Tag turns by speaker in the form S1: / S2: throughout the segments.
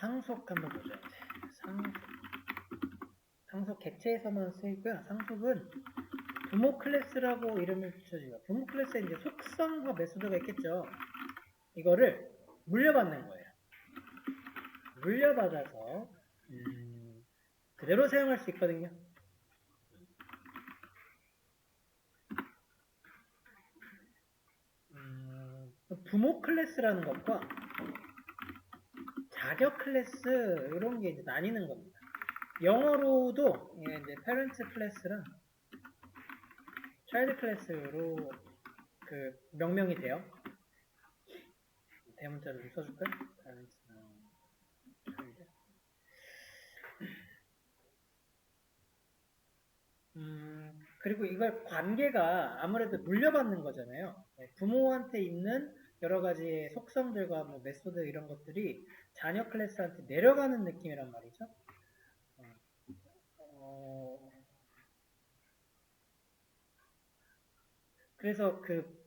S1: 상속 한번 보죠. 상속 객체에서만 쓰이고요. 상속은 부모 클래스라고 이름을 붙여줘요. 부모 클래스에 이제 속성과 메소드가 있겠죠. 이거를 물려받는 거예요. 물려받아서 그대로 사용할 수 있거든요. 부모 클래스라는 것과 자격 클래스 이런 게 이제 나뉘는 겁니다. 영어로도 이제 parent 클래스랑 child 클래스로 그 명명이 돼요. 대문자를 좀 써줄까요? 그리고 이걸 관계가 아무래도 물려받는 거잖아요. 부모한테 있는 여러 가지 속성들과 뭐 메소드 이런 것들이 자녀 클래스한테 내려가는 느낌이란 말이죠. 그래서 그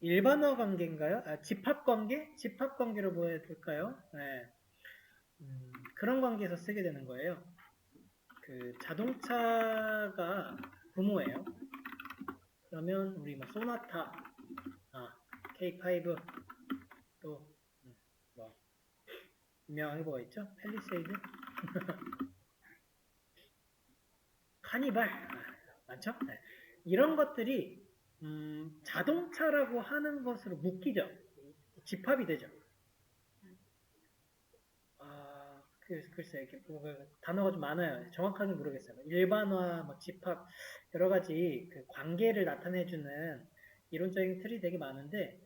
S1: 일반화 관계인가요? 집합 관계? 집합 관계로 보여야 될까요? 네. 그런 관계에서 쓰게 되는 거예요. 그 자동차가 부모예요. 그러면 우리 뭐 소나타, K5 또 뭐 유명한 게 뭐가 있죠? 팰리세이드, 카니발 많죠? 네. 이런 것들이 자동차라고 하는 것으로 묶이죠. 집합이 되죠. 글쎄, 이렇게 단어가 좀 많아요. 정확하게 모르겠어요. 일반화, 뭐 집합, 여러 가지 그 관계를 나타내주는 이론적인 틀이 되게 많은데,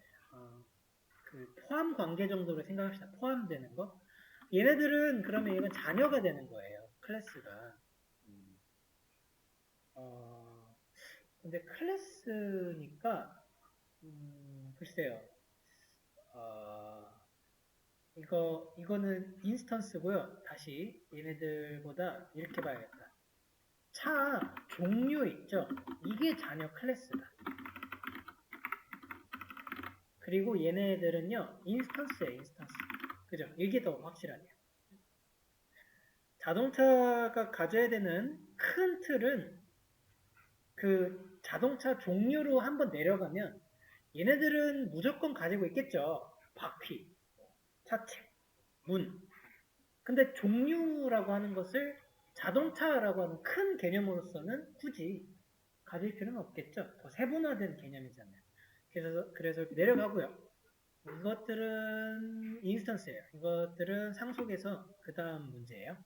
S1: 그 포함 관계 정도로 생각합시다. 포함되는 거. 얘네들은 그러면 얘는 자녀가 되는 거예요. 클래스가. 근데 클래스니까, 글쎄요. 이거는 인스턴스고요. 다시 얘네들보다 이렇게 봐야겠다. 차 종류 있죠? 이게 자녀 클래스다. 그리고 얘네들은요, 인스턴스예요, 인스턴스. 그죠? 이게 더 확실하네요. 자동차가 가져야 되는 큰 틀은 그 자동차 종류로 한번 내려가면 얘네들은 무조건 가지고 있겠죠. 바퀴, 차체, 문. 근데 종류라고 하는 것을 자동차라고 하는 큰 개념으로서는 굳이 가질 필요는 없겠죠. 더 세분화된 개념이잖아요. 그래서 내려가고요. 이것들은 인스턴스예요. 이것들은 상속에서 그 다음 문제예요.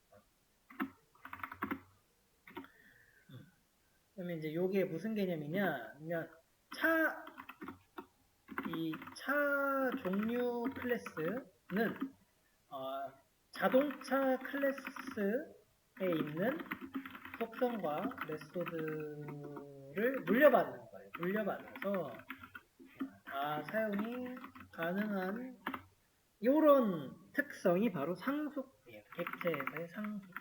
S1: 그러면 이제 요게 무슨 개념이냐? 그러면 이 차 종류 클래스는 자동차 클래스에 있는 속성과 메소드를 물려받는 거예요. 물려받아서 다 사용이 가능한 이런 특성이 바로 상속이에요. 객체에서의 상속.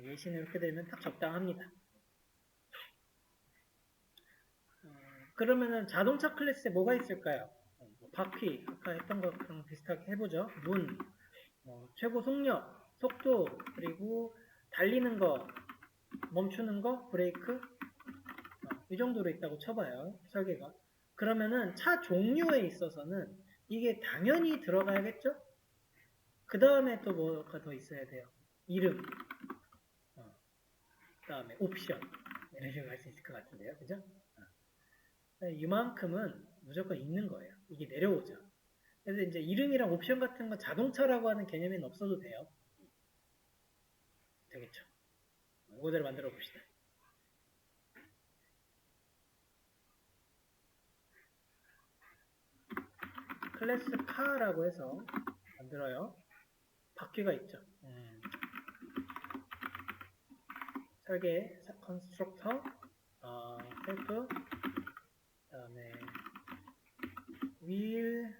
S1: 예시는 이렇게 되면 딱 적당합니다. 그러면은 자동차 클래스에 뭐가 있을까요? 바퀴, 아까 했던 것랑 비슷하게 해보죠. 문, 최고 속력, 속도, 그리고 달리는 거, 멈추는 거, 브레이크, 이 정도로 있다고 쳐봐요. 설계가. 그러면은 차 종류에 있어서는 이게 당연히 들어가야겠죠? 그 다음에 또 뭐가 더 있어야 돼요? 이름, 그 다음에 옵션, 이런 식으로 할 수 있을 것 같은데요. 그죠? 이만큼은 무조건 있는 거예요. 이게 내려오죠. 그래서 이제 이름이랑 옵션 같은 건 자동차라고 하는 개념에는 없어도 돼요. 되겠죠. 이거대로 만들어 봅시다. 클래스 카라고 해서 만들어요. 바퀴가 있죠. 설계, 컨스트럭터, 셀프, 그다음에 윌,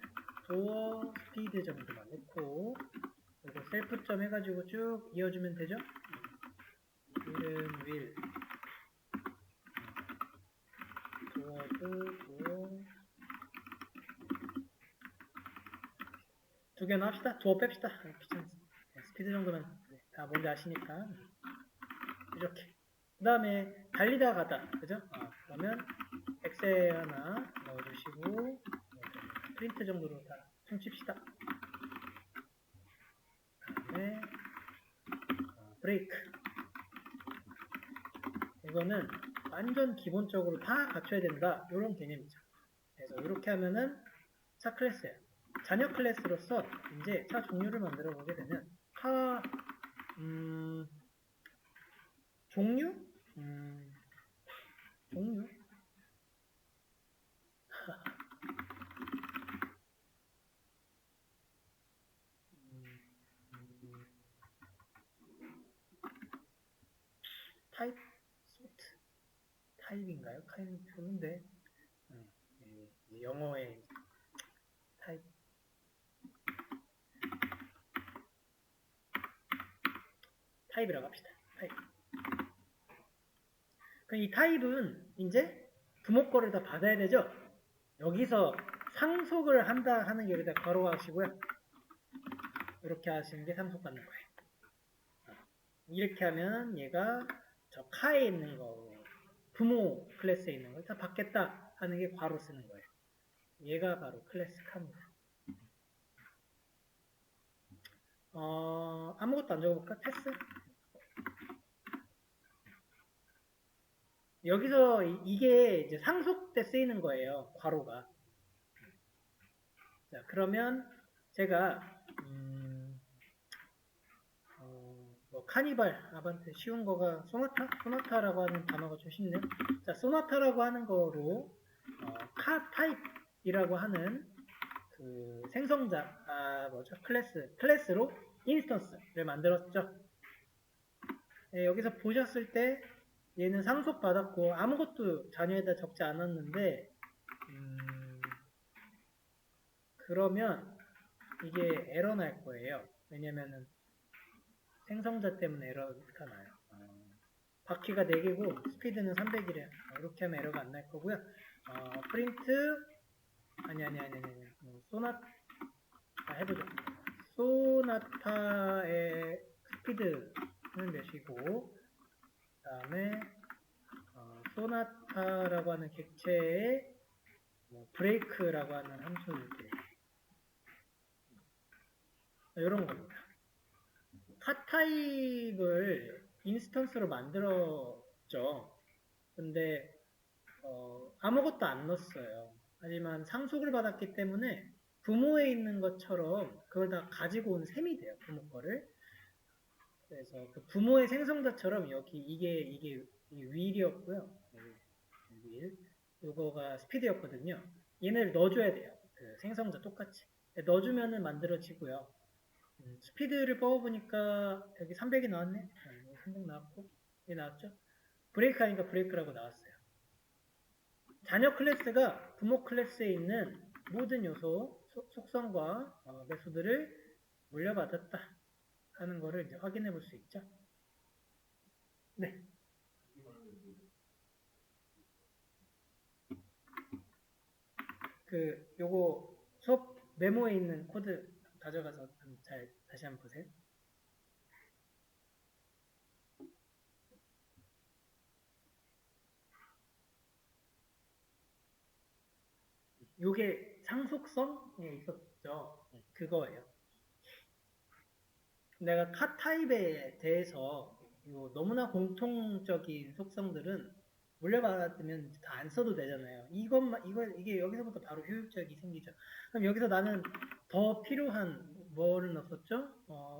S1: 도어, 스피드 정도만 넣고 그리고 셀프점 해가지고 쭉 이어주면 되죠. 윌은 윌, 도어도 도어, 두 개나 합시다. 두어 뺍시다. 귀찮습니다. 스피드 정도면 다 뭔지 아시니까. 이렇게. 그 다음에 달리다 가다. 그죠? 그러면 엑셀 하나 넣어주시고 프린트 정도로 다 퉁칩시다. 그 다음에 브레이크. 이거는 완전 기본적으로 다 갖춰야 된다. 이런 개념이죠. 그래서 이렇게 하면은 차 클래스예요. 자녀 클래스로서 이제 차 종류를 만들어 보게 되면 차 종류? 종류? 타입? 소트? 타입인가요? 타입 좋은데 영어의 타입 타입이라고 합시다. 타입. 그럼 이 타입은 이제 부모 거를 다 받아야 되죠? 여기서 상속을 한다 하는 게 여기다 괄호하시고요. 이렇게 하시는 게 상속받는 거예요. 이렇게 하면 얘가 저 카에 있는 거, 부모 클래스에 있는 걸 다 받겠다 하는 게 괄호 쓰는 거예요. 얘가 바로 클래스 카입니다. 아무것도 안 적어볼까? 패스? 여기서 이게 이제 상속 때 쓰이는 거예요. 괄호가. 자, 그러면 제가 뭐 카니발, 아반떼 쉬운 거가 소나타라고 하는 단어가 좀 쉽네요. 자, 소나타라고 하는 거로 카 타입이라고 하는 그 생성자, 클래스로 인스턴스를 만들었죠. 네, 여기서 보셨을 때 얘는 상속받았고 아무것도 자녀에다 적지 않았는데 그러면 이게 에러 날 거예요. 왜냐면은 생성자 때문에 에러가 나요. 바퀴가 4개고 스피드는 300이래요. 이렇게 하면 에러가 안 날 거고요. 프린트 아니 소나타 해보죠. 소나타의 스피드는 몇이고 그 다음에 소나타라고 하는 객체의 브레이크라고 하는 함수들 이런 겁니다. 카 타입을 인스턴스로 만들었죠. 근데 아무것도 안 넣었어요. 하지만 상속을 받았기 때문에 부모에 있는 것처럼 그걸 다 가지고 온 셈이 돼요. 부모 거를. 그래서 그 부모의 생성자처럼 여기 이게 윌이었고요. 윌. 요거가 스피드였거든요. 얘네를 넣어줘야 돼요. 그 생성자 똑같이. 넣어주면은 만들어지고요. 스피드를 뽑아보니까 여기 300이 나왔네. 300 나왔고 얘 나왔죠. 브레이크 하니까 브레이크라고 나왔어요. 자녀 클래스가 부모 클래스에 있는 모든 요소, 속성과 매수들을 물려받았다 하는 거를 이제 확인해 볼 수 있죠. 네. 요거 수업 메모에 있는 코드 가져가서 잘 다시 한번 보세요. 요게 상속성에 있었죠. 그거예요. 내가 카 타입에 대해서 너무나 공통적인 속성들은 물려받으면 다 안 써도 되잖아요. 이게 여기서부터 바로 효율적이 생기죠. 그럼 여기서 나는 더 필요한 뭐를 넣었죠?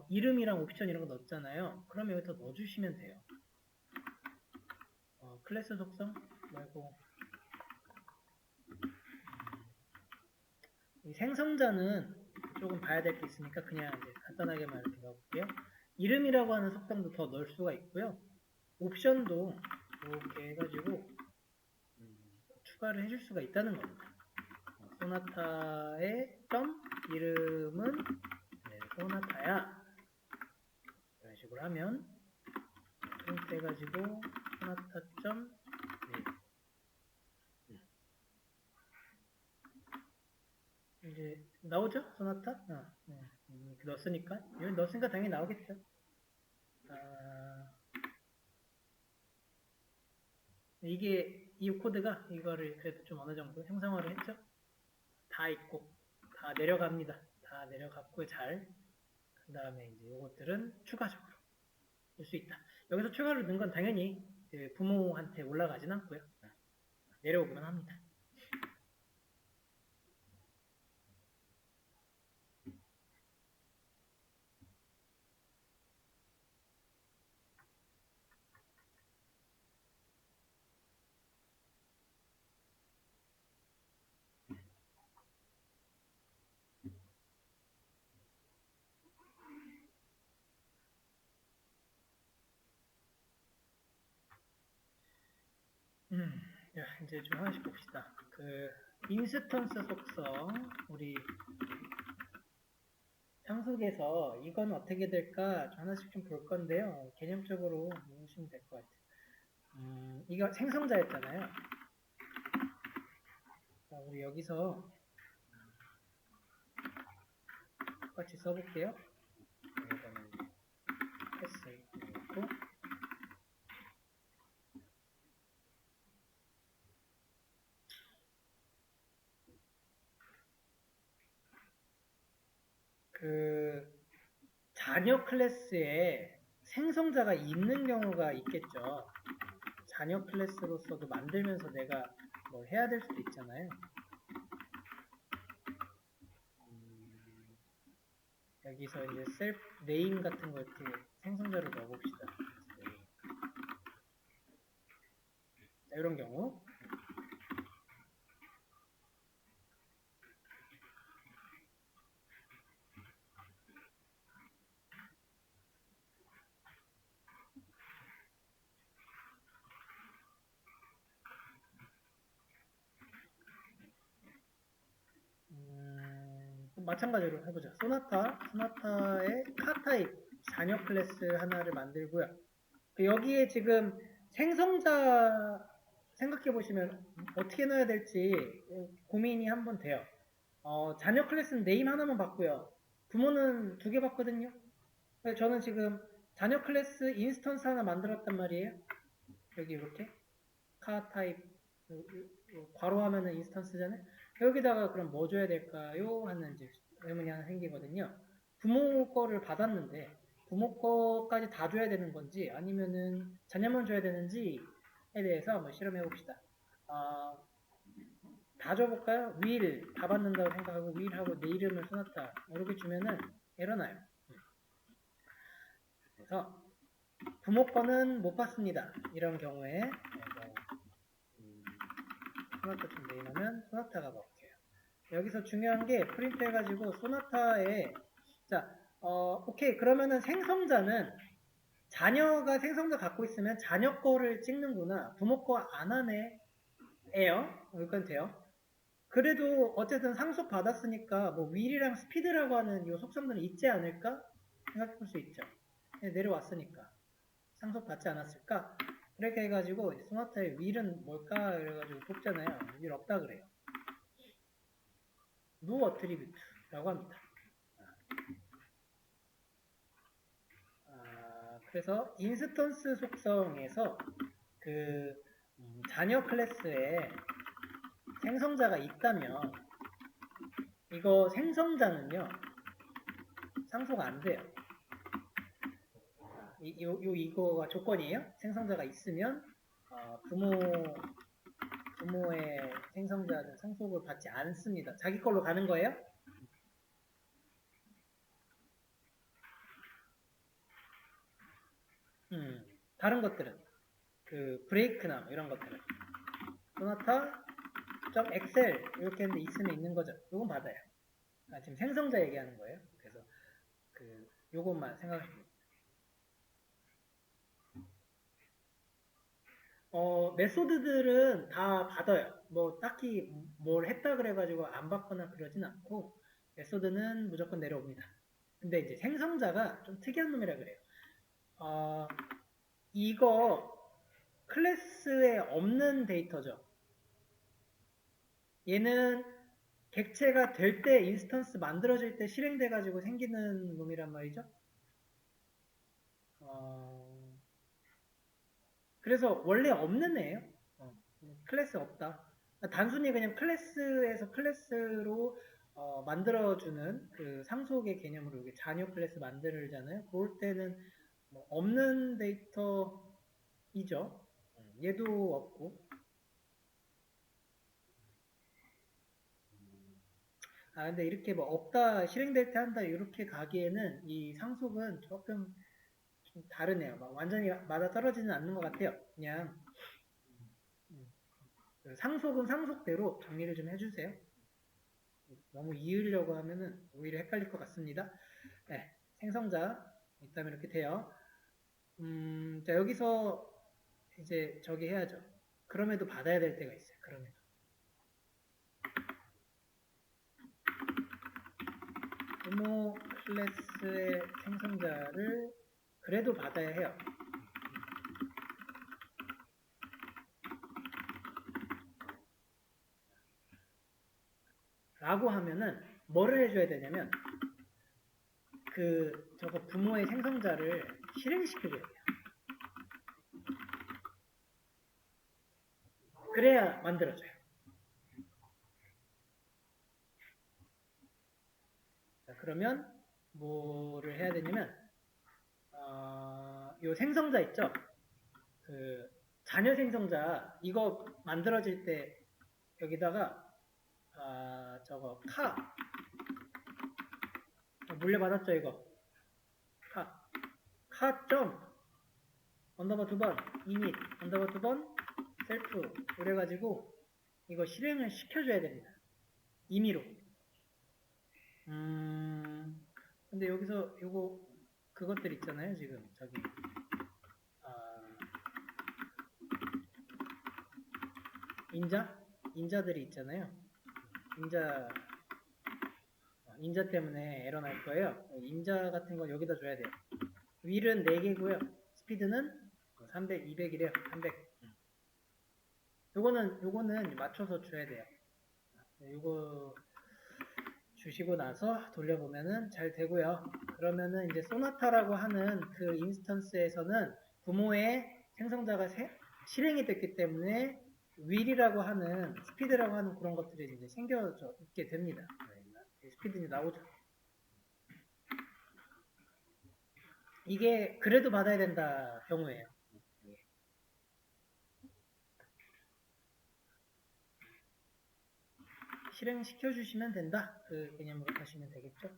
S1: 이름이랑 옵션 이런 거 넣었잖아요. 그럼 여기서 넣어주시면 돼요. 클래스 속성 말고 이 생성자는 조금 봐야 될 게 있으니까 그냥 이제 간단하게만 이렇게 넣어볼게요. 이름이라고 하는 속성도 더 넣을 수가 있고요. 옵션도 이렇게 해가지고 추가를 해줄 수가 있다는 겁니다. 소나타의 점 이름은 소나타야. 이런 식으로 하면 프린트 해가지고 소나타 점 이제 나오죠? 소나타? 이렇게 넣었으니까 여기 넣었으니까 당연히 나오겠죠. 아, 이게 이 코드가 이거를 그래도 좀 어느 정도 형상화를 했죠. 다 있고 다 내려갑니다. 다 내려갔고 잘. 그 다음에 이제 이것들은 추가적으로 넣을 수 있다. 여기서 추가로 넣은 건 당연히 그 부모한테 올라가진 않고요. 내려오기만 합니다. 야, 이제 좀 하나씩 봅시다. 그 인스턴스 속성 우리 상속에서 이건 어떻게 될까 하나씩 좀 볼 건데요. 개념적으로 보시면 될 것 같아요. 이거 생성자였잖아요. 자, 우리 여기서 똑같이 써볼게요. 이거는 패스 있고 그 자녀 클래스에 생성자가 있는 경우가 있겠죠. 자녀 클래스로서도 만들면서 내가 뭘 해야 될 수도 있잖아요. 여기서 이제 셀프 네임 같은 거 이렇게 생성자로 넣어봅시다. 자, 이런 경우 마찬가지로 해보자. 소나타의 카타입 자녀 클래스 하나를 만들고요. 여기에 지금 생성자 생각해 보시면 어떻게 넣어야 될지 고민이 한번 돼요. 자녀 클래스는 네임 하나만 받고요. 부모는 2개 받거든요. 저는 지금 자녀 클래스 인스턴스 하나 만들었단 말이에요. 여기 이렇게 카타입 괄호하면은 인스턴스잖아요. 여기다가 그럼 뭐 줘야 될까요? 하는 이제 의문이 하나 생기거든요. 부모 거를 받았는데 부모 거까지 다 줘야 되는 건지 아니면은 자녀만 줘야 되는지에 대해서 한번 실험해 봅시다. 다 줘볼까요? will 다 받는다고 생각하고 will하고 내 이름을 써놨다 이렇게 주면은 에러 나요. 그래서 부모 거는 못 받습니다. 이런 경우에 소나타 좀 네임하면 소나타가 먹혀요. 여기서 중요한 게 프린트 해가지고 소나타에 자 오케이 그러면은 생성자는 자녀가 생성자 갖고 있으면 자녀 거를 찍는구나. 부모 거 안 하네 에요. 여기까지 돼요. 그래도 어쨌든 상속 받았으니까 뭐 will이랑 speed라고 하는 요 속성들은 있지 않을까 생각해 볼 수 있죠. 내려왔으니까 상속 받지 않았을까 그렇게 해가지고 소나타의 will은 뭘까 그래가지고 뽑잖아요. will 없다 그래요. no attribute라고 합니다. 그래서 인스턴스 속성에서 그 자녀 클래스에 생성자가 있다면 이거 생성자는요 상속가 안 돼요. 이거가 조건이에요. 생성자가 있으면 부모의 생성자는 상속을 받지 않습니다. 자기 걸로 가는 거예요? 다른 것들은 그 브레이크나 뭐 이런 것들은 소나타 엑셀 이렇게 했는데 있으면 있는 거죠. 요건 받아요. 지금 생성자 얘기하는 거예요. 그래서 그 요것만 생각하시면 메소드들은 다 받아요. 뭐 딱히 뭘 했다 그래가지고 안 받거나 그러진 않고 메소드는 무조건 내려옵니다. 근데 이제 생성자가 좀 특이한 놈이라 그래요. 이거 클래스에 없는 데이터죠. 얘는 객체가 될 때 인스턴스 만들어질 때 실행돼 가지고 생기는 놈이란 말이죠. 그래서 원래 없는 애예요. 클래스 없다. 단순히 그냥 클래스에서 클래스로 만들어주는 그 상속의 개념으로 이게 잔여 클래스 만들잖아요. 그럴 때는 뭐 없는 데이터이죠. 얘도 없고. 근데 이렇게 뭐 없다, 실행될 때 한다, 이렇게 가기에는 이 상속은 조금 좀 다르네요. 막 완전히 맞아 떨어지는 않는 것 같아요. 그냥 상속은 상속대로 정리를 좀 해주세요. 너무 이으려고 하면은 오히려 헷갈릴 것 같습니다. 네, 생성자 있다면 이렇게 돼요. 자 여기서 이제 저기 해야죠. 그럼에도 받아야 될 때가 있어요. 그럼에도. 부모 클래스의 생성자를 그래도 받아야 해요. 라고 하면은 뭐를 해줘야 되냐면 저거 부모의 생성자를 실행시켜줘야 돼요. 그래야 만들어져요. 자, 그러면 뭐를 해야 되냐면 요 생성자 있죠? 그 자녀 생성자 이거 만들어질 때 여기다가 저거 물려받았죠 이거 카 언더바 2번 이닛 언더바 2번 셀프 그래가지고 이거 실행을 시켜줘야 됩니다. 임의로. 근데 여기서 요거 그것들 있잖아요 지금 저기 인자들이 있잖아요. 인자 때문에 에러 날 거예요. 인자 같은 건 여기다 줘야 돼요. 윌은 4개고요. 스피드는 300, 200이래요. 300. 요거는 맞춰서 줘야 돼요. 요거 주시고 나서 돌려보면은 잘 되고요. 그러면은 이제 소나타라고 하는 그 인스턴스에서는 부모의 생성자가 실행이 됐기 때문에 윌이라고 하는 스피드라고 하는 그런 것들이 이제 생겨져 있게 됩니다. 스피드이 나오죠. 이게 그래도 받아야 된다 경우예요. 실행시켜 주시면 된다. 그 개념으로 하시면 되겠죠.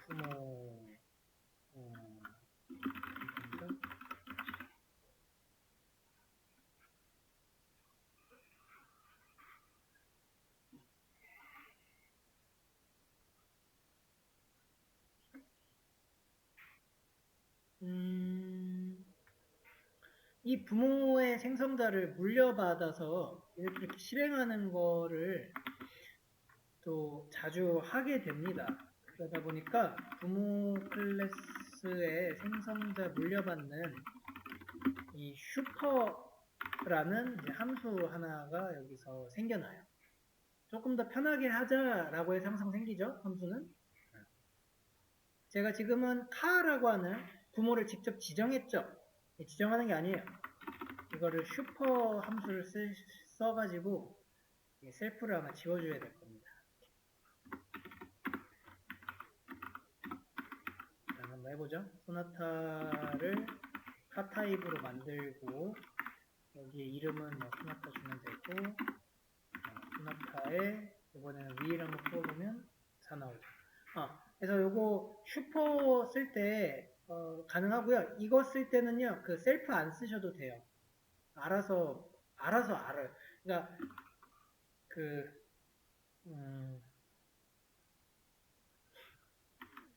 S1: 부모 이 부모의 생성자를 물려받아서 이렇게 실행하는 거를 또 자주 하게 됩니다. 그러다 보니까 부모 클래스의 생성자 물려받는 이 슈퍼라는 이제 함수 하나가 여기서 생겨나요. 조금 더 편하게 하자라고 해서 항상 생기죠, 함수는. 제가 지금은 카라고 하는 부모를 직접 지정했죠. 지정하는 게 아니에요. 이거를 슈퍼 함수를 써가지고 셀프를 아마 지워줘야 될 겁니다. 자, 한번 해보죠. 소나타를 카 타입으로 만들고 여기에 이름은 뭐 소나타 주면 되고 소나타에 이번에는 위를 한번 풀어보면 4 나오죠. 그래서 요거 슈퍼 쓸 때 가능하고요. 이거 쓸 때는요, 그 셀프 안 쓰셔도 돼요. 알아서 알아요. 그러니까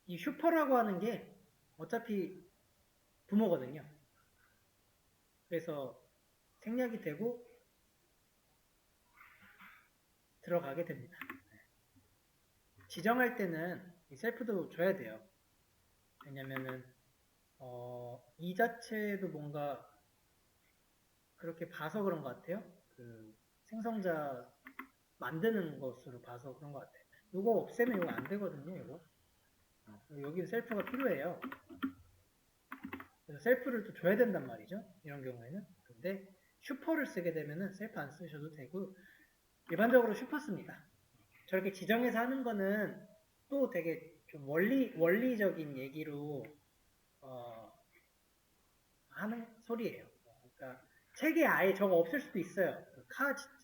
S1: 이 슈퍼라고 하는 게 어차피 부모거든요. 그래서 생략이 되고 들어가게 됩니다. 지정할 때는 이 셀프도 줘야 돼요. 왜냐면은 이 자체도 뭔가 그렇게 봐서 그런 것 같아요. 그 생성자 만드는 것으로 봐서 그런 것 같아요. 이거 없애면 이거 안 되거든요. 이거 여기 셀프가 필요해요. 그래서 셀프를 또 줘야 된단 말이죠. 이런 경우에는. 근데 슈퍼를 쓰게 되면은 셀프 안 쓰셔도 되고 일반적으로 슈퍼 씁니다. 저렇게 지정해서 하는 거는 또 되게 좀 원리적인 얘기로 하는 소리예요. 그러니까 책에 아예 저거 없을 수도 있어요.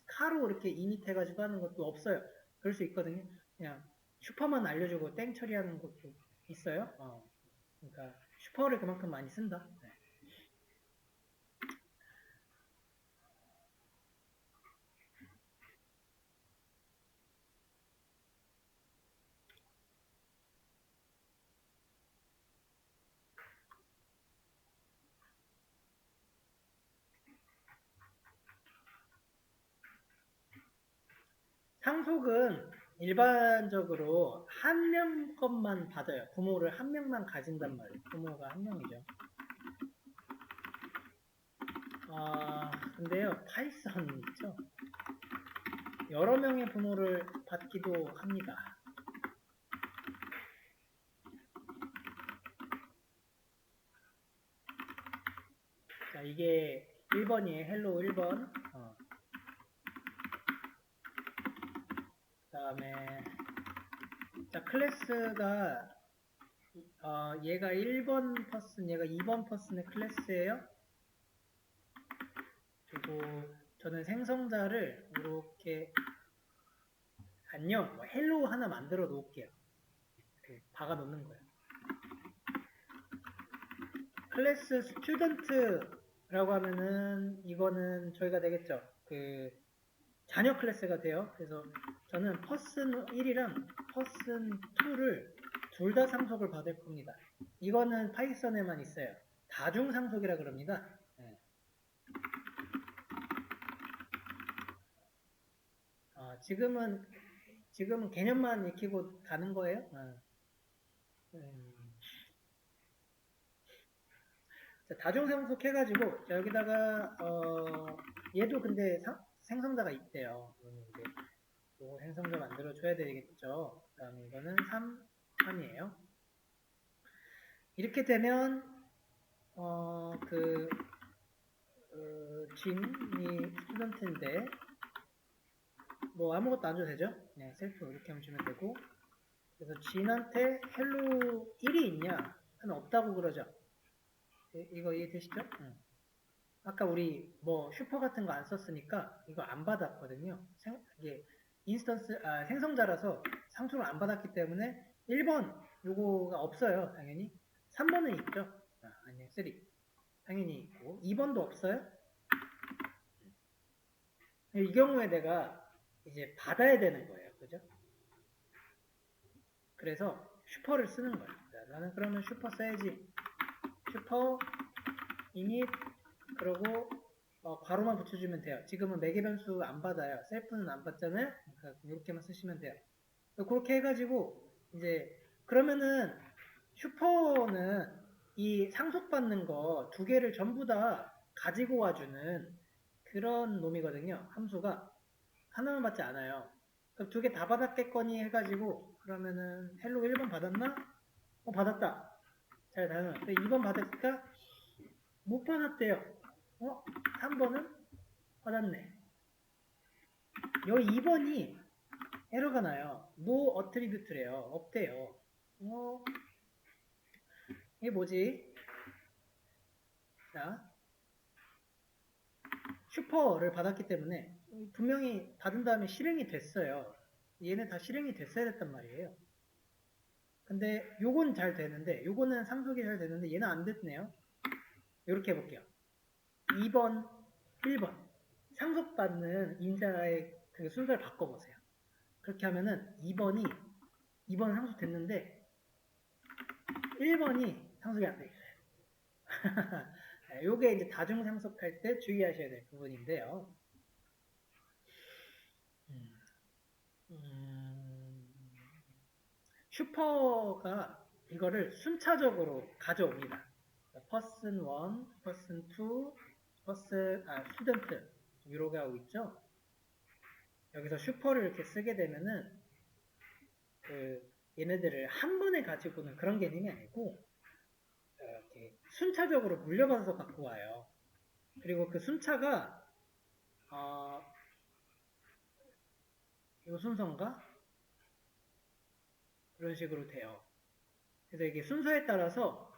S1: 카로 이렇게 이닛해가지고 하는 것도 없어요. 그럴 수 있거든요. 그냥 슈퍼만 알려주고 땡 처리하는 것도 있어요. 그러니까 슈퍼를 그만큼 많이 쓴다. 네. 상속은 일반적으로 한 명 것만 받아요. 부모를 한 명만 가진단 말이에요. 부모가 한 명이죠. 근데요, 파이썬 있죠? 여러 명의 부모를 받기도 합니다. 자, 이게 1번이에요. 헬로 1번. 그 다음에, 자, 클래스가, 얘가 1번 퍼슨, 얘가 2번 퍼슨의 클래스예요. 그리고 저는 생성자를 이렇게, 안녕, 뭐 헬로 하나 만들어 놓을게요. 이렇게 박아 놓는 거예요. 클래스 스튜던트라고 하면은, 이거는 저희가 되겠죠. 그, 자녀 클래스가 돼요. 그래서 저는 퍼슨 1이랑 퍼슨 2를 둘 다 상속을 받을 겁니다. 이거는 파이썬에만 있어요. 다중 상속이라 그럽니다. 네. 지금은 개념만 익히고 가는 거예요. 자, 다중 상속 해가지고 여기다가 얘도 근데 생성자가 있대요. 이제 요거 생성자 만들어 줘야 되겠죠. 그 다음에 이거는 3이에요. 이렇게 되면 진이 스튜던트인데 뭐 아무것도 안 줘도 되죠? 네, 셀프 이렇게 하면 주면 되고 그래서 진한테 헬로 1이 있냐? 하는 없다고 그러죠. 이거 이해되시죠? 아까 우리 뭐 슈퍼 같은 거 안 썼으니까 이거 안 받았거든요. 이게 생성자라서 상속을 안 받았기 때문에 1번 요거가 없어요. 당연히 3번은 있죠. 아니요 3 당연히 있고 2번도 없어요. 이 경우에 내가 이제 받아야 되는 거예요. 그죠? 그래서 슈퍼를 쓰는 거예요. 나는 그러면 슈퍼 써야지. 슈퍼 이닛 그러고 괄호만 붙여주면 돼요. 지금은 매개 변수 안 받아요. 셀프는 안 받잖아요. 그러니까 이렇게만 쓰시면 돼요. 그렇게 해가지고 이제 그러면은 슈퍼는 이 상속받는 거 두 개를 전부 다 가지고 와주는 그런 놈이거든요. 함수가 하나만 받지 않아요. 그럼 두 개 다 받았겠거니 해가지고 그러면은 헬로 1번 받았나? 받았다. 잘 다녀. 2번 받았을까? 못 받았대요. 3번은 받았네. 여기 2번이 에러가 나요. no attribute래요. 없대요. 이게 뭐지? 자, 슈퍼를 받았기 때문에 분명히 받은 다음에 실행이 됐어요. 얘네 다 실행이 됐어야 됐단 말이에요. 근데 요건 잘 되는데 요거는 상속이 잘 되는데 얘는 안 됐네요. 이렇게 해볼게요. 2번, 1번 상속받는 인자의 그 순서를 바꿔보세요. 그렇게 하면은 2번 상속됐는데 1번이 상속이 안 돼 있어요. 요게 이제 다중 상속할 때 주의하셔야 될 부분인데요. 슈퍼가 이거를 순차적으로 가져옵니다. person 1, person 2, student 이렇게 하고 있죠. 여기서 슈퍼를 이렇게 쓰게 되면은 얘네들을 한 번에 가지고는 그런 개념이 아니고 이렇게 순차적으로 물려받아서 갖고 와요. 그리고 그 순차가 이 순서인가? 그런 식으로 돼요. 그래서 이게 순서에 따라서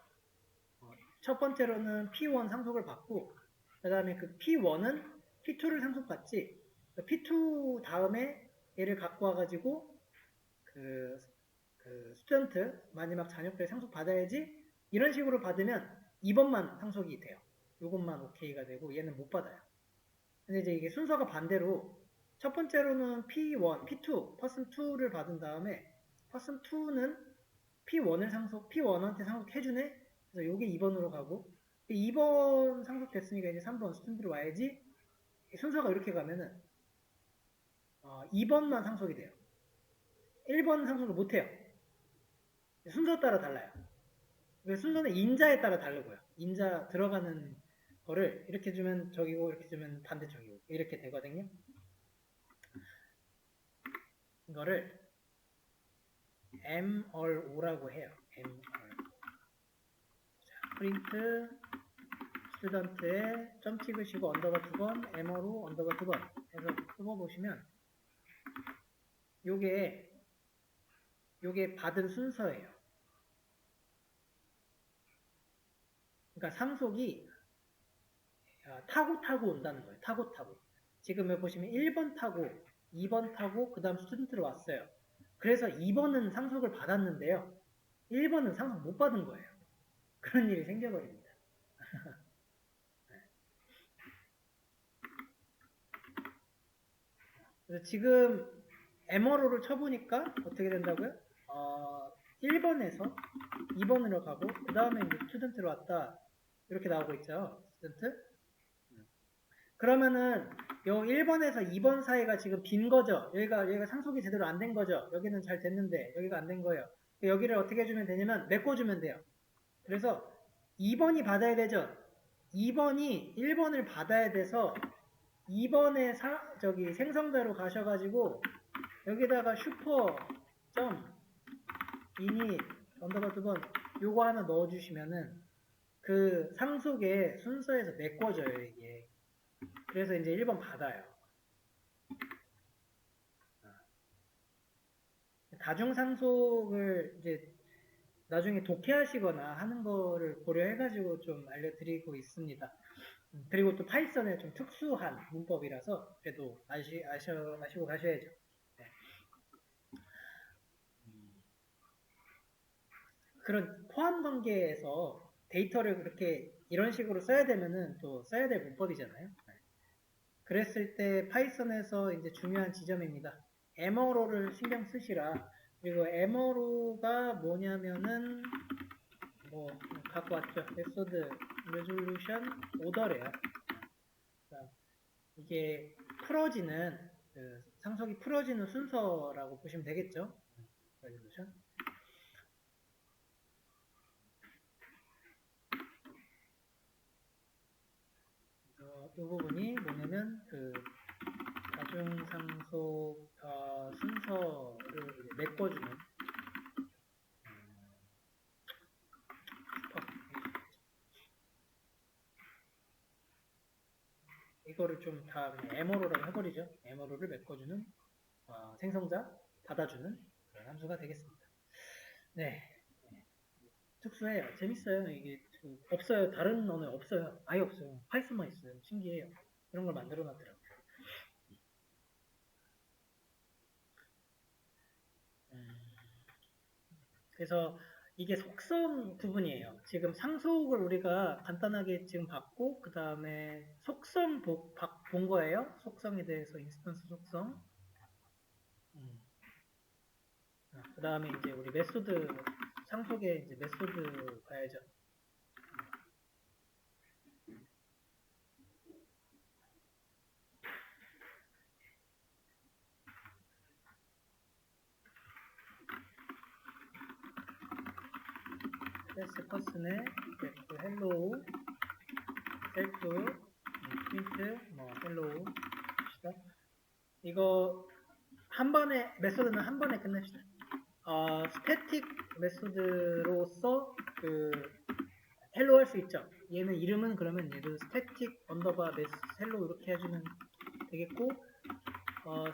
S1: 첫 번째로는 P1 상속을 받고 그 다음에 그 P1은 P2를 상속받지 P2 다음에 얘를 갖고 와가지고 그 스튜던트 마지막 자녀까지 상속받아야지 이런 식으로 받으면 2번만 상속이 돼요. 요것만 오케이가 되고 얘는 못 받아요. 근데 이제 이게 순서가 반대로 첫 번째로는 P1, P2, person 2를 받은 다음에 person 2는 P1한테 상속해주네? 그래서 요게 2번으로 가고 2번 상속됐으니까 이제 3번 스튜던트로 와야지 순서가 이렇게 가면은 2번만 상속이 돼요. 1번 상속을 못해요. 순서 따라 달라요. 순서는 인자에 따라 다르고요. 인자 들어가는 거를 이렇게 주면 저기고 이렇게 주면 반대쪽이고 이렇게 되거든요. 이거를 MRO라고 해요. MR. 자, 프린트 스튜던트에 점 찍으시고 언더바 2번, MRO 언더바 2번 해서 뽑아보시면 요게 받은 순서예요. 그러니까 상속이 타고 온다는 거예요. 타고. 지금 여기 보시면 1번 타고, 2번 타고, 그 다음 스튜던트로 왔어요. 그래서 2번은 상속을 받았는데요. 1번은 상속 못 받은 거예요. 그런 일이 생겨버립니다. 그래서 지금 MRO를 쳐보니까 어떻게 된다고요? 1번에서 2번으로 가고 그 다음에 이제 스튜던트로 왔다 이렇게 나오고 있죠. 스튜던트. 그러면은 요 1번에서 2번 사이가 지금 빈 거죠. 여기가 상속이 제대로 안 된 거죠. 여기는 잘 됐는데 여기가 안 된 거예요. 여기를 어떻게 해주면 되냐면 메꿔주면 돼요. 그래서 2번이 받아야 되죠. 2번이 1번을 받아야 돼서 2번에 생성자로 가셔가지고 여기다가 슈퍼 점 이닛 언더바 2번 요거 하나 넣어주시면은 그 상속의 순서에서 메꿔져요 이게. 그래서 이제 1번 받아요. 다중상속을 이제 나중에 독해하시거나 하는 거를 고려해가지고 좀 알려드리고 있습니다. 그리고 또 파이썬의 좀 특수한 문법이라서 그래도 아시고 가셔야죠. 네. 그런 포함 관계에서 데이터를 그렇게 이런 식으로 써야 되면은 또 써야 될 문법이잖아요. 네. 그랬을 때 파이썬에서 이제 중요한 지점입니다. MRO를 신경 쓰시라. 그리고 MRO가 뭐냐면은 갖고 왔죠. 메소드 레졸루션 오더래요. 이게 풀어지는 상속이 풀어지는 순서라고 보시면 되겠죠. 레졸루션. 이 부분이 뭐냐면 다중상속 순서를 메꿔주는 이거를 좀 다 MRO라고 해버리죠. MRO를 메꿔주는 생성자 받아주는 그런 함수가 되겠습니다. 네, 특수해요. 재밌어요. 이게 없어요. 다른 언어에 없어요. 아예 없어요. 파이썬만 있어요. 신기해요. 이런 걸 만들어 놨더라고요. 그래서 이게 속성 부분이에요. 지금 상속을 우리가 간단하게 지금 봤고 그 다음에 속성 본 거예요. 속성에 대해서 인스턴스 속성. 그 다음에 이제 우리 메소드 상속에 이제 메소드 봐야죠. 패스 퍼슨의 헬로우 셀프 프린트 헬로우 합시다. 이거 한 번에 메소드는 한 번에 끝냅시다. 스태틱 메소드로서 그 헬로 할 수 있죠. 얘는 이름은 그러면 얘도 스태틱 언더바 헬로 이렇게 해주면 되겠고,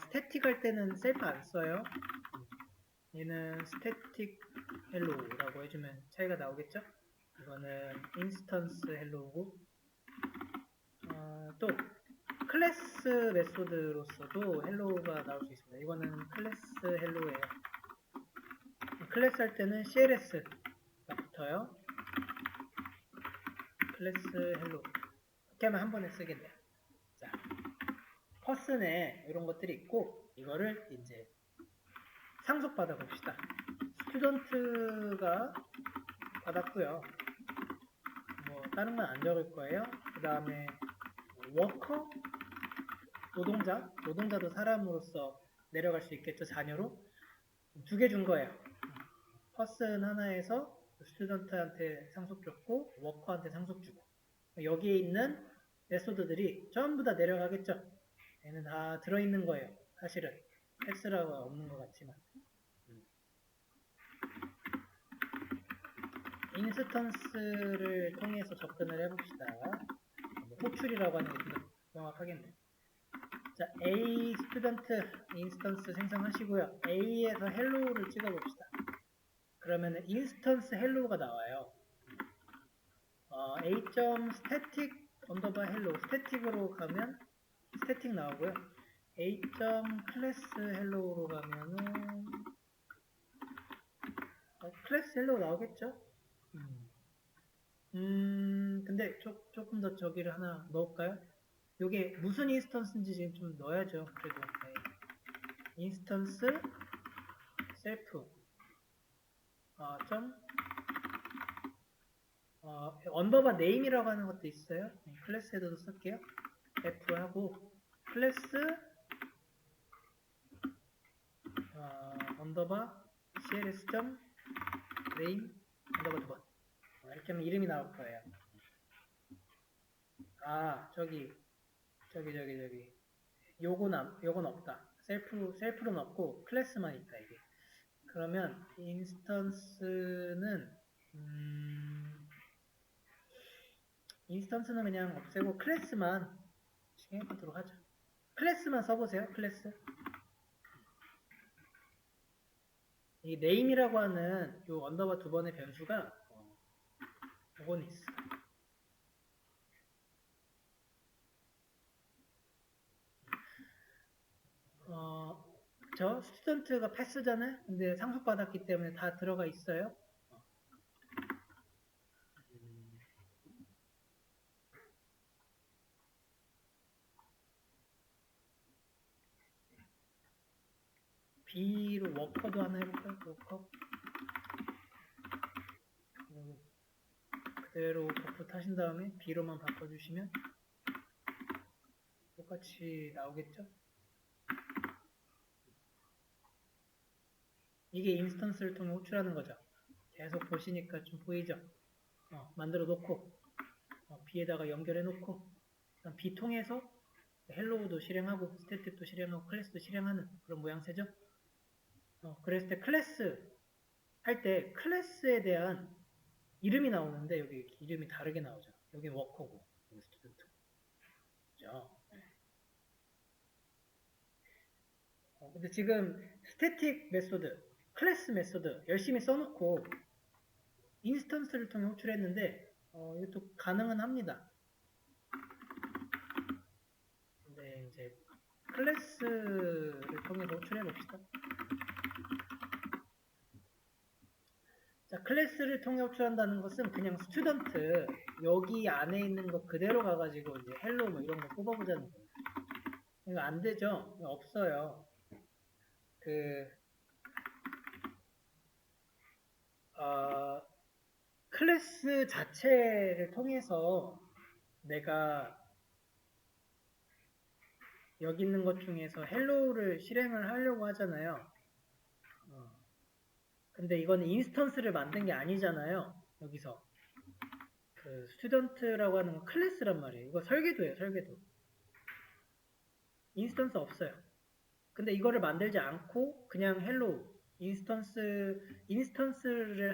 S1: 스태틱 할 때는 셀프 안 써요. 얘는 스태틱 헬로우라고 해주면 차이가 나오겠죠. 이거는 인스턴스 헬로우고, 또 클래스 메소드로서도 헬로우가 나올 수 있습니다. 이거는 클래스 헬로우예요. 클래스 할 때는 CLS가 붙어요. 클래스 헬로우 이렇게 하면 한 번에 쓰겠네요. 자, 퍼슨에 이런 것들이 있고, 이거를 이제 상속받아 봅시다. 스튜던트가 받았고요. 다른 건 안 적을 거예요. 그 다음에 워커, 노동자도 사람으로서 내려갈 수 있겠죠. 자녀로 두 개 준 거예요. 퍼슨 하나에서 스튜던트한테 상속 줬고 워커한테 상속 주고, 여기에 있는 메소드들이 전부 다 내려가겠죠. 얘는 다 들어있는 거예요. 사실은 엑스라가 없는 것 같지만. 인스턴스를 통해서 접근을 해봅시다. 호출이라고 하는 게 좀 명확하겠네요. 자, A 스튜던트 인스턴스 생성하시고요. A에서 헬로우를 찍어봅시다. 그러면 인스턴스 헬로우가 나와요. A.static 언더바 헬로우, 스태틱으로 가면 스태틱 나오고요. A.class 헬로우로 가면은 클래스 헬로우 나오겠죠? 근데 조금 더 저기를 하나 넣을까요? 요게 무슨 인스턴스인지 지금 좀 넣어야죠. 그래도 네. 인스턴스 셀프 언더바 네임이라고 하는 것도 있어요. 클래스에도 쓸게요. F 하고 클래스 언더바 cls 점 네임 언더바 2번 이렇게 하면 이름이 나올 거예요. 저기 요건 없다. 셀프는 없고 클래스만 있다. 이게 그러면 인스턴스는 그냥 없애고 클래스만 진행해보도록 하죠. 클래스만 써보세요. 클래스. 이 네임이라고 하는 요 언더바 2번의 변수가 요건 있어. 저 스튜던트가 패스잖아요. 근데 상속받았기 때문에 다 들어가 있어요. B로 워커도 하나 해볼까요? 워커. 그대로 버프 타신 다음에 B로만 바꿔주시면 똑같이 나오겠죠? 이게 인스턴스를 통해 호출하는 거죠. 계속 보시니까 좀 보이죠? 만들어 놓고 B에다가 연결해 놓고 B 통해서 헬로우도 실행하고 스태틱도 실행하고 클래스도 실행하는 그런 모양새죠. 그랬을 때 클래스 할 때 클래스에 대한 이름이 나오는데 여기 이름이 다르게 나오죠. 여기 워커고 여기 스튜던트. 그죠? 근데 지금 스태틱 메소드, 클래스 메소드 열심히 써놓고 인스턴스를 통해 호출했는데 이것도 가능은 합니다. 근데 이제 클래스를 통해서 호출해 봅시다. 자, 클래스를 통해 호출한다는 것은 그냥 스튜던트 여기 안에 있는 거 그대로 가가지고 이제 헬로 뭐 이런 거 뽑아보자는 거예요. 이거 안 되죠? 이거 없어요. 클래스 자체를 통해서 내가 여기 있는 것 중에서 헬로우를 실행을 하려고 하잖아요. 근데 이거는 인스턴스를 만든 게 아니잖아요. 여기서 그 스튜던트라고 하는 건 클래스란 말이에요. 이거 설계도예요, 설계도. 인스턴스 없어요. 근데 이거를 만들지 않고 그냥 헬로우 인스턴스를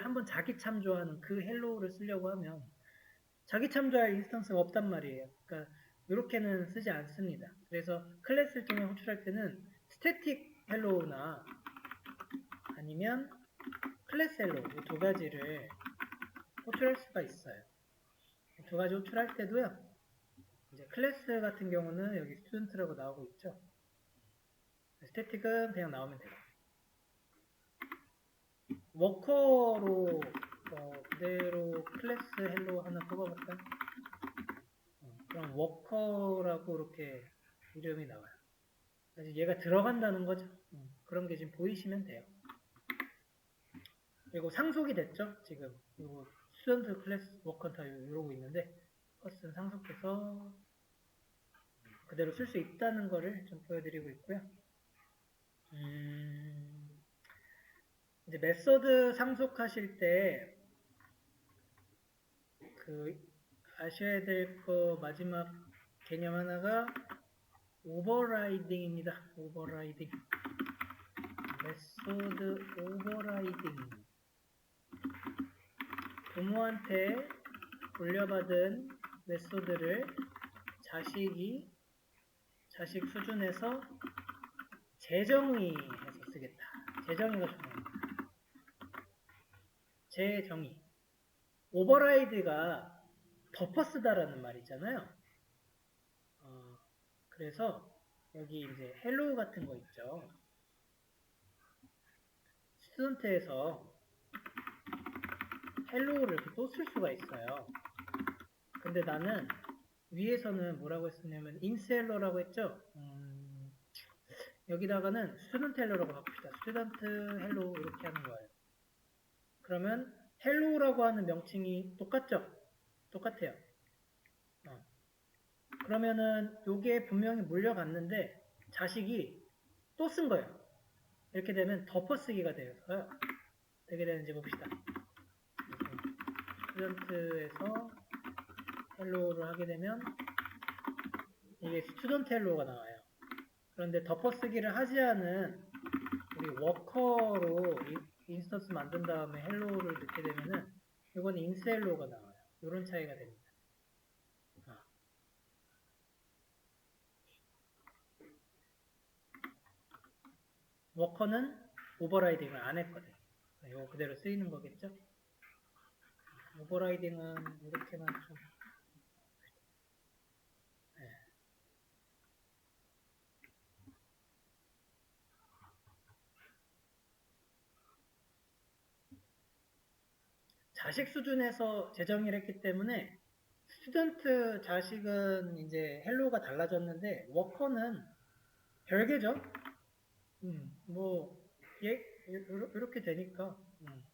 S1: 한번 자기 참조하는 그 헬로우를 쓰려고 하면 자기 참조할 인스턴스가 없단 말이에요. 그러니까 이렇게는 쓰지 않습니다. 그래서 클래스를 통해 호출할 때는 스태틱 헬로우나 아니면 클래스 헬로우 이 두 가지를 호출할 수가 있어요. 두 가지 호출할 때도요. 이제 클래스 같은 경우는 여기 스튜던트라고 나오고 있죠. 스태틱은 그냥 나오면 돼요. 워커로 그대로 클래스 헬로 하나 뽑아볼까요? 그럼 워커라고 이렇게 이름이 나와요. 그래서 얘가 들어간다는 거죠. 그런 게 지금 보이시면 돼요. 그리고 상속이 됐죠. 지금 이거 스튜던트 클래스 워커 다 이러고 있는데 컷은 상속해서 그대로 쓸 수 있다는 거를 좀 보여드리고 있고요. 이제 메소드 상속하실 때 그 아셔야 될 거 마지막 개념 하나가 오버라이딩입니다. 오버라이딩. 메소드 오버라이딩. 부모한테 물려받은 메소드를 자식 수준에서 재정의해서 쓰겠다. 재정의가 중요합니다. 재정의. 오버라이드가 덮어쓰다라는 말이잖아요. 그래서 여기 이제 헬로우 같은 거 있죠. 스튜던트에서 헬로우를 이렇게 또 쓸 수가 있어요. 근데 나는 위에서는 뭐라고 했었냐면 인셀러라고 했죠. 여기다가는 스튜던트 헬로우라고 바꿉시다. 스튜던트 헬로우 이렇게 하는 거예요. 그러면 헬로우라고 하는 명칭이 똑같죠? 똑같아요. 그러면은 요게 분명히 물려갔는데 자식이 또 쓴 거예요. 이렇게 되면 덮어쓰기가 되어서요. 어떻게 되는지 봅시다. 스튜던트에서 헬로우를 하게 되면 이게 스튜던트 헬로우가 나와요. 그런데 덮어쓰기를 하지 않은 우리 워커로 인스턴스 만든 다음에 헬로우를 넣게 되면은 이건 인스 헬로우가 나와요. 이런 차이가 됩니다. 워커는 오버라이딩을 안 했거든요. 이거 그대로 쓰이는 거겠죠? 오버라이딩은 이렇게만 좀 자식 수준에서 재정의를 했기 때문에 스튜던트 자식은 이제 헬로우가 달라졌는데 워커는 별개죠. 뭐 이렇게 되니까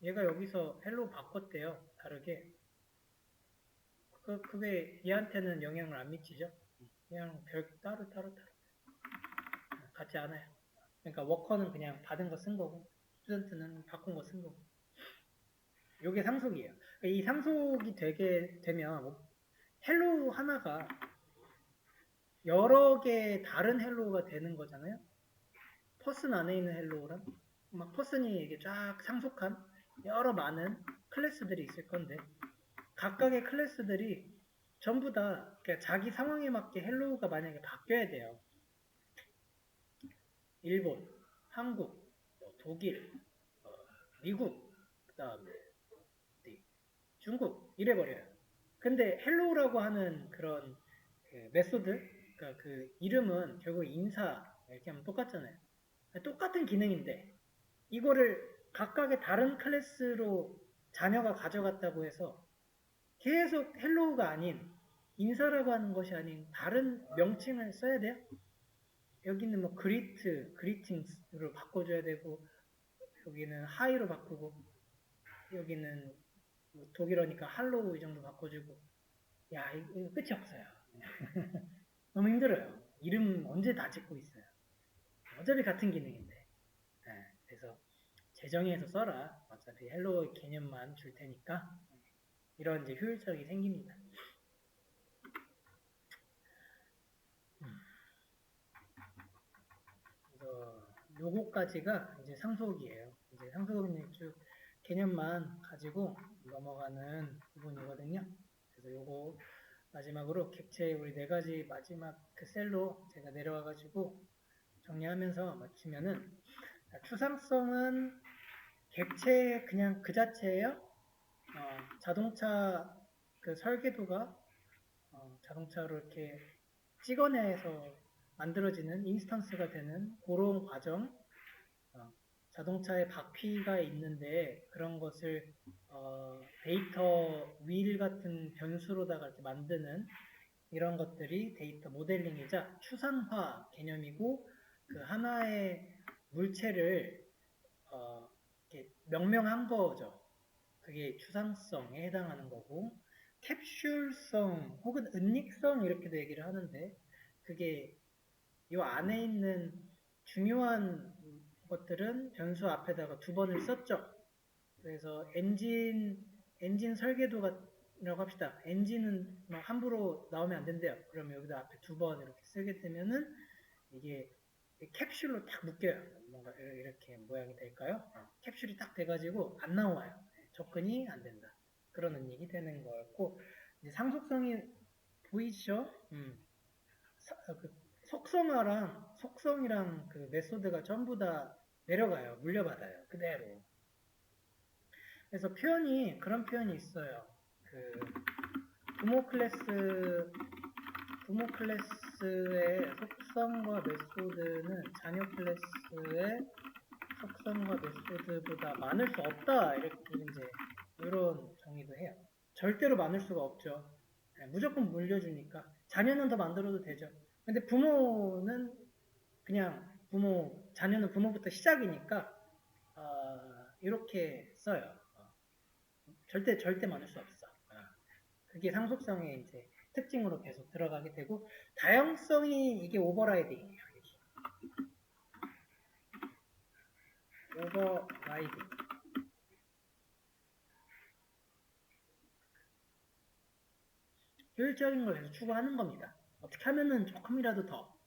S1: 얘가 여기서 헬로우 바꿨대요. 다르게. 그게 얘한테는 영향을 안 미치죠. 그냥 따로 같지 않아요. 그러니까 워커는 그냥 받은 거 쓴 거고 스튜던트는 바꾼 거 쓴 거고. 요게 상속이에요. 그러니까 이 상속이 되게 되면 헬로우 하나가 여러 개의 다른 헬로우가 되는 거잖아요. 퍼슨 안에 있는 헬로우랑 막 퍼슨이 이게 쫙 상속한 여러 많은 클래스들이 있을 건데 각각의 클래스들이 전부 다 자기 상황에 맞게 헬로우가 만약에 바뀌어야 돼요. 일본, 한국, 독일, 미국, 그 다음에 중국 이래버려요. 근데 헬로우라고 하는 그런 그 메소드, 그러니까 그 이름은 결국 인사 이렇게 하면 똑같잖아요. 똑같은 기능인데 이거를 각각의 다른 클래스로 자녀가 가져갔다고 해서 계속 헬로우가 아닌 인사라고 하는 것이 아닌 다른 명칭을 써야 돼요. 여기는 뭐 그리팅스로 바꿔줘야 되고 여기는 하이로 바꾸고 여기는 뭐 독일어니까 할로우 이 정도 바꿔주고 야 이거 끝이 없어요. 너무 힘들어요. 이름 언제 다 짓고 있어요. 어차피 같은 기능인데. 그래서 재정의해서 써라. 어차피 헬로우 개념만 줄 테니까 이런 이제 효율성이 생깁니다. 그래서 요거까지가 이제 상속이에요. 이제 상속은 쭉 개념만 가지고 넘어가는 부분이거든요. 그래서 요거 마지막으로 객체 우리 네 가지 마지막 그 셀로 제가 내려와가지고 정리하면서 마치면은 추상성은 객체 그냥 그 자체예요. 자동차 그 설계도가 자동차로 이렇게 찍어내서 만들어지는 인스턴스가 되는 그런 과정, 자동차에 바퀴가 있는데 그런 것을 데이터 윌 같은 변수로다가 이렇게 만드는 이런 것들이 데이터 모델링이자 추상화 개념이고 그 하나의 물체를 이렇게 명명한 거죠. 그게 추상성에 해당하는 거고 캡슐성 혹은 은닉성 이렇게도 얘기를 하는데 그게 이 안에 있는 중요한 것들은 변수 앞에다가 두 번을 썼죠. 그래서 엔진 설계도라고 합시다. 엔진은 막 함부로 나오면 안 된대요. 그러면 여기다 앞에 두 번 이렇게 쓰게 되면은 이게 캡슐로 딱 묶여요. 뭔가 이렇게 모양이 될까요? 캡슐이 딱 돼가지고 안 나와요. 접근이 안 된다. 그런 의미가 되는 거였고 이제 상속성이 보이시죠? 그 속성이랑 그 메소드가 전부 다 내려가요. 물려받아요. 그대로. 그래서 그런 표현이 있어요. 그 부모 클래스의 속성과 메소드는 자녀 클래스의 속성과 메소드보다 많을 수 없다. 이렇게 이제 이런 정의도 해요. 절대로 많을 수가 없죠. 무조건 물려주니까 자녀는 더 만들어도 되죠. 근데 부모는 그냥 자녀는 부모부터 시작이니까 이렇게 써요. 절대 많을 수 없어. 그게 상속성의 이제 특징으로 계속 들어가게 되고 다양성이 이게 오버라이딩이에요. 오버라이딩. 효율적인 걸 계속 추구하는 겁니다. 어떻게 하면은 조금이라도 더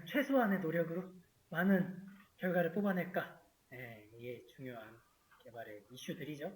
S1: 최소한의 노력으로 많은 결과를 뽑아낼까? 네, 이게 중요한 개발의 이슈들이죠.